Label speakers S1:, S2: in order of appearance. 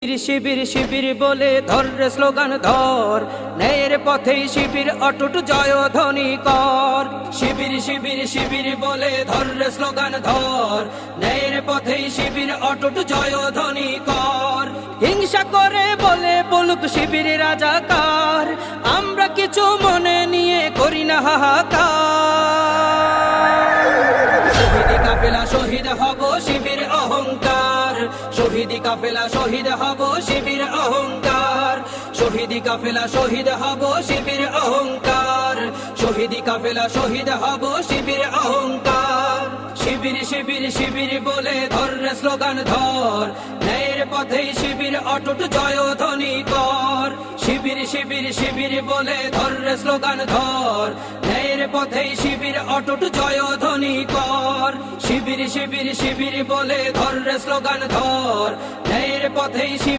S1: শিবির শিবির বলে ধর রে স্লোগান ধর, ন্যায়ের পথেই শিবির অটুট জয়ধ্বনি কর। শিবির শিবির শিবির বলে ধর রে স্লোগান ধর, ন্যায়ের পথেই শিবির অটুট জয়ধ্বনি কর। হিংসা করে বলে বলুক শিবির রাজাকার, আমরা কিছু মনে নিয়ে করি না হাহাকার। শহীদি কাফেলা শহীদ হব শিবির অহংকার, শহীদি কাফেলা শহীদ হব শিবির অহংকার। শহীদি কাফেলা শহীদ হব শিবির অহংকার, শহীদি কাফেলা শহীদ হব শিবির অহংকার। শিবির শিবির শিবির বলে ধর রে স্লোগান ধর, ন্যায়ের পথেই শিবির অটুট জয়ধ্বনি কর। শিবির শিবির শিবির বলে ধর রে স্লোগান ধর, ন্যায়ের পথেই শিবির অটুট জয়ধ্বনি কর। শিবির শিবির শিবির বলে ধর রে স্লোগান ধর, ন্যায়ের পথেই